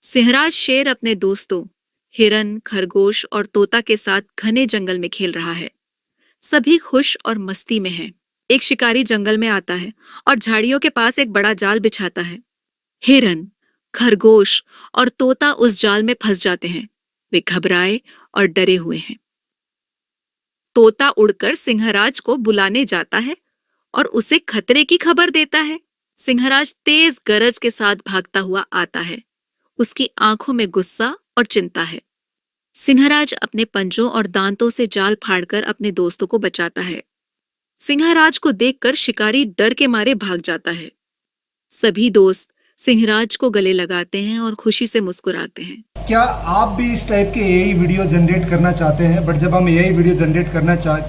सिंहराज शेर अपने दोस्तों हिरन, खरगोश और तोता के साथ घने जंगल में खेल रहा है। सभी खुश और मस्ती में हैं। एक शिकारी जंगल में आता है और झाड़ियों के पास एक बड़ा जाल बिछाता है। हिरन, खरगोश और तोता उस जाल में फंस जाते हैं। वे घबराए और डरे हुए हैं। तोता उड़कर सिंहराज को बुलाने जाता है और उसे खतरे की खबर देता है। सिंहराज तेज गरज के साथ भागता हुआ आता है। उसकी आंखों में गुस्सा और चिंता है। सिंहराज अपने पंजों और दांतों से जाल फाड़कर अपने दोस्तों को बचाता है। सिंहराज को देखकर शिकारी डर के मारे भाग जाता है। सभी दोस्त सिंहराज को गले लगाते हैं और खुशी से मुस्कुराते हैं। क्या आप भी इस टाइप के एआई वीडियो जनरेट करना चाहते हैं? बट जब हम एआई वीडियो जनरेट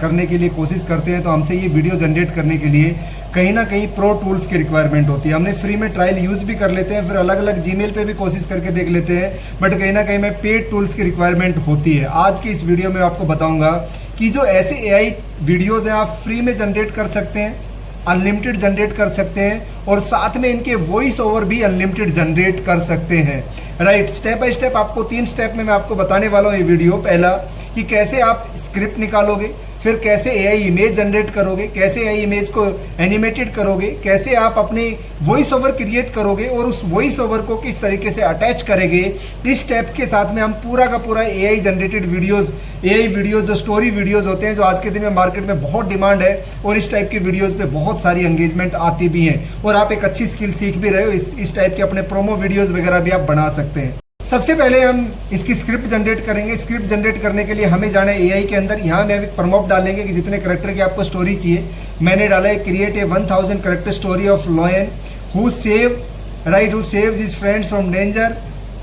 करने के लिए कोशिश करते हैं तो हमसे ये वीडियो जनरेट करने के लिए कहीं ना कहीं प्रो टूल्स की रिक्वायरमेंट होती है। हमने फ्री में ट्रायल यूज़ भी कर लेते हैं, फिर अलग अलग जीमेल पे भी कोशिश करके देख लेते हैं, बट कहीं ना कहीं में पेड टूल्स की रिक्वायरमेंट होती है। आज की इस वीडियो में आपको बताऊंगा कि जो ऐसे एआई वीडियोज़ हैं आप फ्री में जनरेट कर सकते हैं, अनलिमिटेड जनरेट कर सकते हैं और साथ में इनके वॉइस ओवर भी अनलिमिटेड जनरेट कर सकते हैं। राइट, स्टेप बाय स्टेप आपको 3 स्टेप में मैं आपको बताने वाला हूँ ये वीडियो। पहला कि कैसे आप स्क्रिप्ट निकालोगे, फिर कैसे एआई इमेज जनरेट करोगे, कैसे एआई इमेज को एनिमेटेड करोगे, कैसे आप अपनी वॉइस ओवर क्रिएट करोगे और उस वॉइस ओवर को किस तरीके से अटैच करेंगे। इस स्टेप्स के साथ में हम पूरा का पूरा AI generated videos, AI videos जो स्टोरी वीडियोस होते हैं, जो आज के दिन में मार्केट में बहुत डिमांड है और इस टाइप के वीडियोस पे बहुत सारी एंगेजमेंट आती भी हैं और आप एक अच्छी स्किल सीख भी रहे हो। इस टाइप के अपने प्रोमो वीडियोस वगैरह भी आप बना सकते हैं। सबसे पहले हम इसकी स्क्रिप्ट जनरेट करेंगे। स्क्रिप्ट जनरेट करने के लिए हमें जाना है एआई के अंदर। यहाँ में अभी प्रॉम्प्ट डालेंगे कि जितने करेक्टर की आपको स्टोरी चाहिए। मैंने डाला है create a 1000 character story of lion who saves his friends from danger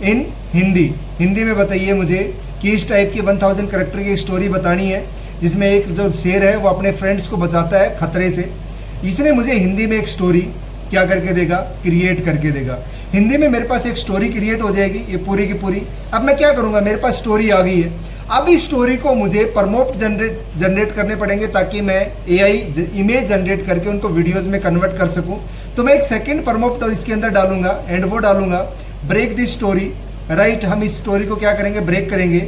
in Hindi में बताइए मुझे कि इस टाइप की 1000 करेक्टर की स्टोरी बतानी है जिसमें एक जो शेर है वो अपने फ्रेंड्स को बचाता है खतरे से। इसने मुझे हिंदी में एक स्टोरी क्या करके देगा, क्रिएट करके देगा। हिंदी में मेरे पास एक स्टोरी क्रिएट हो जाएगी ये पूरी की पूरी। अब मैं क्या करूँगा, मेरे पास स्टोरी आ गई है। अब इस स्टोरी को मुझे प्रॉम्प्ट जनरेट करने पड़ेंगे ताकि मैं एआई इमेज जनरेट करके उनको वीडियोस में कन्वर्ट कर सकूं। तो मैं एक सेकंड प्रॉम्प्ट और इसके अंदर डालूंगा एंड वो डालूंगा ब्रेक दिस स्टोरी। राइट, हम इस स्टोरी को क्या करेंगे, ब्रेक करेंगे।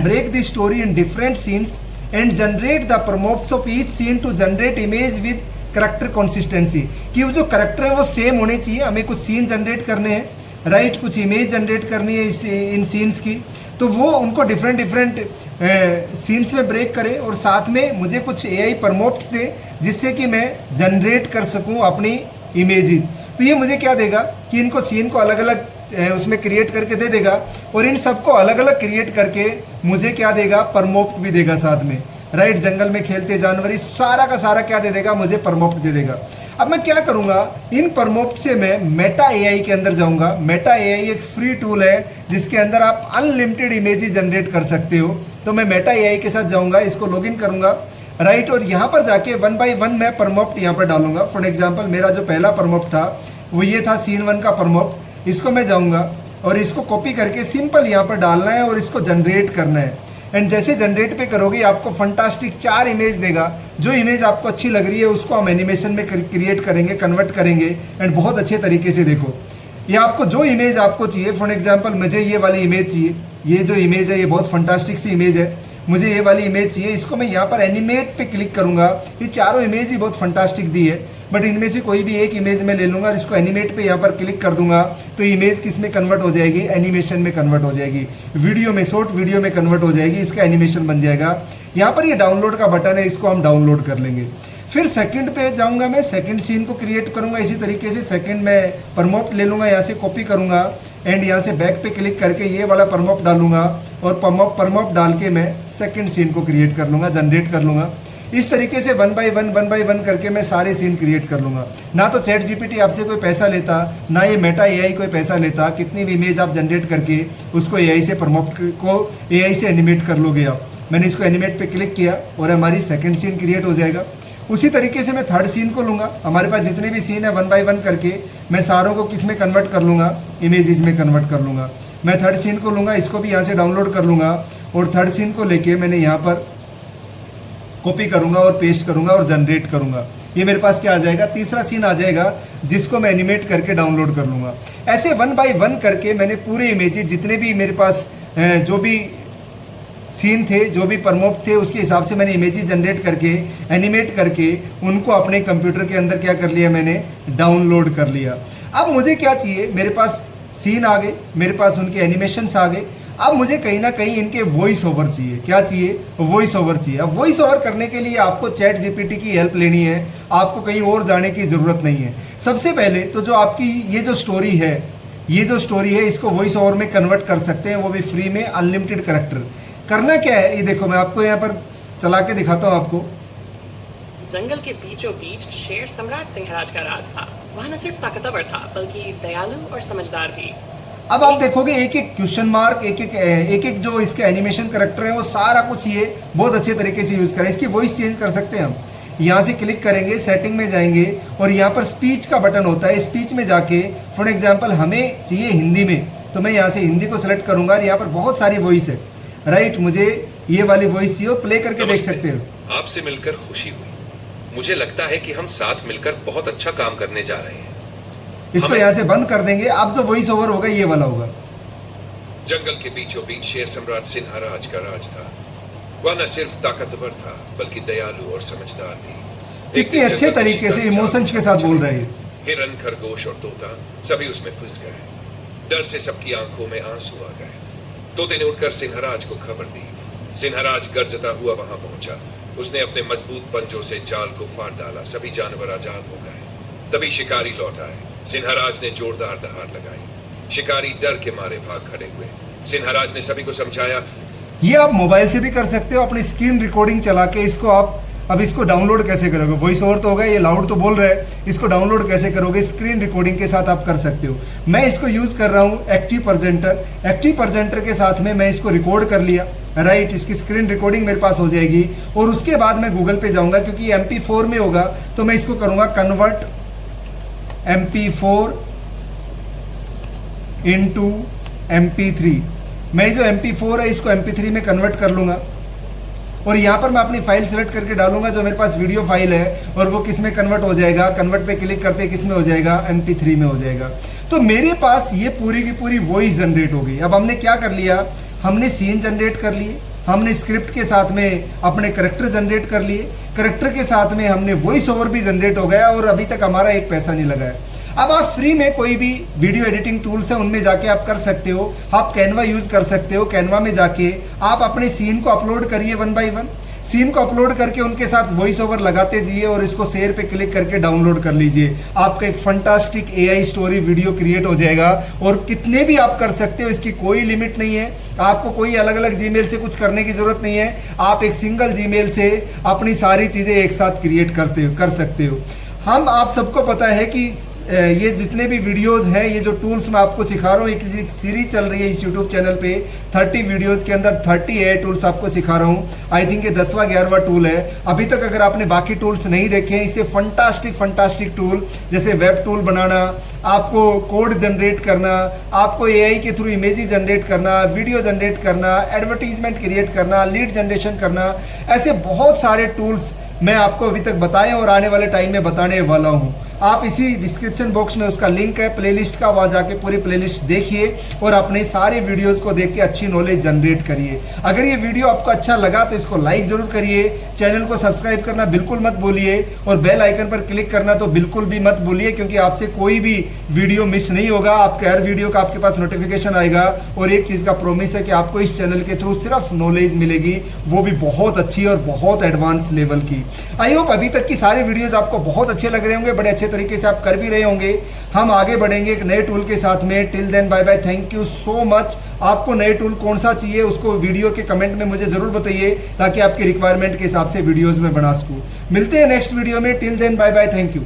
Break this story in different scenes and generate the prompts of each scene to generate image with character consistency. कि वो जो करेक्टर है वो सेम होने चाहिए। हमें कुछ सीन जनरेट करने हैं, राइट, कुछ इमेज जनरेट करनी है इन सीन्स की, तो वो उनको डिफरेंट सीन्स में ब्रेक करे और साथ में मुझे कुछ एआई प्रॉम्प्ट्स दे जिससे कि मैं जनरेट कर सकूं अपनी इमेजेस। तो ये मुझे क्या देगा कि इनको सीन को अलग अलग उसमें क्रिएट करके दे देगा और इन सबको अलग अलग क्रिएट करके मुझे क्या देगा, प्रॉम्प्ट भी देगा साथ में। राइट, जंगल में खेलते जानवर, सारा का सारा क्या दे देगा, मुझे प्रॉम्प्ट दे देगा। अब मैं क्या करूंगा, इन प्रॉम्प्ट से मैं मेटा एआई के अंदर जाऊंगा। मेटा एआई एक फ्री टूल है जिसके अंदर आप अनलिमिटेड इमेजेस जनरेट कर सकते हो। तो मैं मेटा एआई के साथ जाऊंगा, इसको लॉगिन करूंगा। राइट, और यहाँ पर जाके 1 बाय 1 मैं प्रॉम्प्ट यहाँ पर डालूंगा। फॉर एग्जाम्पल मेरा जो पहला प्रॉम्प्ट था वो ये था सीन 1 का प्रॉम्प्ट। इसको मैं जाऊँगा और इसको कॉपी करके सिंपल यहाँ पर डालना है और इसको जनरेट करना है। एंड जैसे जनरेट पे करोगे आपको फंटास्टिक 4 इमेज देगा। जो इमेज आपको अच्छी लग रही है उसको हम एनिमेशन में क्रिएट करेंगे, कन्वर्ट करेंगे एंड बहुत अच्छे तरीके से। देखो ये आपको जो इमेज आपको चाहिए, फॉर एग्जांपल मुझे ये वाली इमेज चाहिए। ये जो इमेज है ये बहुत फंटास्टिक सी इमेज है, मुझे ये वाली इमेज चाहिए। इसको मैं यहाँ पर एनिमेट पे क्लिक करूँगा। ये चारों इमेज ही बहुत फंटास्टिक दी है, बट इनमें से कोई भी एक इमेज में ले लूँगा और इसको एनिमेट पे यहाँ पर क्लिक कर दूंगा तो इमेज किस में कन्वर्ट हो जाएगी, एनिमेशन में कन्वर्ट हो जाएगी, वीडियो में, शॉर्ट वीडियो में कन्वर्ट हो जाएगी। इसका एनिमेशन बन जाएगा। यहाँ पर ये डाउनलोड का बटन है, इसको हम डाउनलोड कर लेंगे। फिर सेकंड पे जाऊंगा, मैं सेकंड सीन को क्रिएट करूंगा। इसी तरीके से सेकंड में प्रॉम्प्ट ले लूँगा, यहाँ से कॉपी करूँगा एंड यहाँ से बैक पे क्लिक करके ये वाला प्रॉम्प्ट डालूंगा और प्रॉम्प्ट डाल के मैं सेकंड सीन को क्रिएट कर लूँगा, जनरेट कर लूँगा। इस तरीके से 1 बाय 1 करके मैं सारे सीन क्रिएट कर लूँगा। ना तो चैट जीपीटी आपसे कोई पैसा लेता, ना ये मेटा एआई कोई पैसा लेता। कितनी भी इमेज आप जनरेट करके उसको एआई से प्रॉम्प्ट को एआई से एनिमेट कर लोगे आप। मैंने इसको एनिमेट पे क्लिक किया और हमारी सेकंड सीन क्रिएट हो जाएगा। उसी तरीके से मैं थर्ड सीन को लूँगा। हमारे पास जितने भी सीन है 1 बाय 1 करके मैं सारों को किस में कन्वर्ट कर लूँगा, इमेजेस में कन्वर्ट कर लूँगा। मैं थर्ड सीन को लूँगा, इसको भी यहाँ से डाउनलोड कर लूँगा और थर्ड सीन को लेके मैंने यहाँ पर कॉपी करूँगा और पेस्ट करूँगा और जनरेट करूँगा। ये मेरे पास क्या आ जाएगा, तीसरा सीन आ जाएगा जिसको मैं एनिमेट करके डाउनलोड कर लूँगा। ऐसे 1 बाय 1 करके मैंने पूरे इमेजेस जितने भी मेरे पास जो भी सीन थे, जो भी प्रमोट थे, उसके हिसाब से मैंने इमेजेस जनरेट करके एनिमेट करके उनको अपने कंप्यूटर के अंदर क्या कर लिया, मैंने डाउनलोड कर लिया। अब मुझे क्या चाहिए, मेरे पास सीन आ गए, मेरे पास उनके एनिमेशंस आ गए। अब मुझे कहीं ना कहीं इनके वॉइस ओवर चाहिए। क्या चाहिए, वॉइस ओवर चाहिए। अब वॉइस ओवर करने के लिए आपको चैट जीपीटी की हेल्प लेनी है, आपको कहीं और जाने की ज़रूरत नहीं है। सबसे पहले तो जो आपकी ये जो स्टोरी है, इसको वॉइस ओवर में कन्वर्ट कर सकते हैं, वो भी फ्री में, अनलिमिटेड करैक्टर। करना क्या है, ये देखो मैं आपको यहाँ पर चला के दिखाता हूँ आपको। जंगल के बीचों बीच शेर सम्राट सिंहराज का राज था। वह न सिर्फ ताकतवर था बल्कि दयालु और समझदार भी। अब आप देखोगे एक एक क्वेश्चन मार्क, एक एक जो इसके एनिमेशन करैक्टर है, वो सारा कुछ ये बहुत अच्छे तरीके से यूज़ करें। इसकी वॉइस चेंज कर सकते हैं हम। यहाँ से क्लिक करेंगे, सेटिंग में जाएंगे और यहाँ पर स्पीच का बटन होता है। स्पीच में जाके फॉर एग्जांपल हमें चाहिए हिंदी में, तो मैं यहाँ से हिंदी को सेलेक्ट करूँगा और यहाँ पर बहुत सारी वॉइस है, राइट। मुझे ये वाली वॉइस चाहिए, प्ले करके देख सकते हो। आपसे मिलकर खुशी हुई। मुझे लगता है कि हम साथ मिलकर बहुत अच्छा काम करने जा रहे हैं। इसको यहाँ से बंद कर देंगे। अब जो वॉइस ओवर होगा ये वाला होगा। जंगल के बीचों बीच शेर सम्राट सिंहराज का राज था। वह न सिर्फ ताकतवर था बल्कि दयालु और समझदार भी। कितने अच्छे तरीके से इमोशंस के साथ बोल रहे हैं। हिरन, खरगोश और तोता सभी उसमें फंस गए। डर से सबकी आंखों में आंसू आ गए। तोते ने उठकर सिंहराज को खबर दी। सिंहराज गरजता हुआ वहां पहुंचा। उसने अपने मजबूत पंजों से जाल को फाड़ डाला। सभी जानवर आजाद हो गए। तभी शिकारी लौट आए। सिंहराज ने जोरदार दहाड़ लगाई। शिकारी डर के मारे भाग खड़े हुए। सिंहराज ने सभी को समझाया। ये आप मोबाइल से भी कर सकते हो, अपनी स्क्रीन रिकॉर्डिंग चला के। इसको आप अब इसको डाउनलोड कैसे करोगे, वॉइस ओवर तो होगा, ये लाउड तो बोल रहा है, इसको डाउनलोड कैसे करोगे, स्क्रीन रिकॉर्डिंग के साथ आप कर सकते हो। मैं इसको यूज़ कर रहा हूँ एक्टिव प्रेजेंटर। एक्टिव प्रेजेंटर के साथ में मैं इसको रिकॉर्ड कर लिया, राइट। इसकी स्क्रीन रिकॉर्डिंग मेरे पास हो जाएगी और उसके बाद मैं गूगल पे जाऊँगा, क्योंकि ये MP4 में होगा, तो मैं इसको करूँगा कन्वर्ट MP4 इंटू MP3। मैं जो MP4 है इसको MP3 में कन्वर्ट कर लूँगा और यहाँ पर मैं अपनी फाइल सेलेक्ट करके डालूंगा जो मेरे पास वीडियो फाइल है, और वो किस में कन्वर्ट हो जाएगा, कन्वर्ट पे क्लिक करते किस में हो जाएगा, MP3 में हो जाएगा। तो मेरे पास ये पूरी की पूरी वॉइस जनरेट हो गई। अब हमने क्या कर लिया, हमने सीन जनरेट कर लिए, हमने स्क्रिप्ट के साथ में अपने करैक्टर जनरेट कर लिए, करैक्टर के साथ में हमने वॉइस ओवर भी जनरेट हो गया और अभी तक हमारा एक पैसा नहीं लगा है। अब आप फ्री में कोई भी वीडियो एडिटिंग टूल्स है उनमें जाके आप कर सकते हो। आप कैनवा यूज़ कर सकते हो। कैनवा में जाके आप अपने सीन को अपलोड करिए 1 बाय 1। सीन को अपलोड करके उनके साथ वॉइस ओवर लगाते जाइए और इसको शेयर पे क्लिक करके डाउनलोड कर लीजिए। आपका एक fantastic AI story video create हो जाएगा और कितने भी आप कर सकते हो, इसकी कोई लिमिट नहीं है। आपको कोई अलग अलग जीमेल से कुछ करने की ज़रूरत नहीं है। आप एक सिंगल जीमेल से अपनी सारी चीज़ें एक साथ क्रिएट कर सकते हो। हम आप सबको पता है कि ये जितने भी वीडियोस हैं, ये जो टूल्स मैं आपको सिखा रहा हूँ, ये किसी सीरीज चल रही है इस यूट्यूब चैनल पे। 30 वीडियोस के अंदर 30 AI टूल्स आपको सिखा रहा हूँ। आई थिंक ये 10वां 11वां टूल है। अभी तक अगर आपने बाकी टूल्स नहीं देखे हैं, इससे फंटास्टिक टूल जैसे वेब टूल बनाना, आपको कोड जनरेट करना, आपको AI के थ्रू इमेजेस जनरेट करना, वीडियो जनरेट करना, एडवर्टीजमेंट क्रिएट करना, लीड जनरेशन करना, ऐसे बहुत सारे टूल्स मैं आपको अभी तक बताए और आने वाले टाइम में बताने वाला हूँ। आप इसी डिस्क्रिप्शन बॉक्स में उसका लिंक है प्लेलिस्ट का, वहाँ जाके पूरी प्लेलिस्ट देखिए और अपने सारे वीडियोस को देख के अच्छी नॉलेज जनरेट करिए। अगर ये वीडियो आपको अच्छा लगा तो इसको लाइक ज़रूर करिए, चैनल को सब्सक्राइब करना बिल्कुल मत भूलिए और बेल आइकन पर क्लिक करना तो बिल्कुल भी मत भूलिए, क्योंकि आपसे कोई भी वीडियो मिस नहीं होगा। आपके हर वीडियो का आपके पास नोटिफिकेशन आएगा। और एक चीज़ का प्रॉमिस है कि आपको इस चैनल के थ्रू सिर्फ नॉलेज मिलेगी, वो भी बहुत अच्छी और बहुत एडवांस लेवल की। आई होप अभी तक की सारे वीडियोज़ आपको बहुत अच्छे लग रहे होंगे, बड़े अच्छे तरीके से आप कर भी रहे होंगे। हम आगे बढ़ेंगे एक नए टूल के साथ में। Till then bye bye, thank you so much. आपको नए टूल कौन सा चाहिए उसको वीडियो के कमेंट में मुझे जरूर बताइए, ताकि आपकी रिक्वायरमेंट के हिसाब से वीडियोस में बना सकूं। मिलते हैं नेक्स्ट वीडियो में। Till then bye bye, thank you.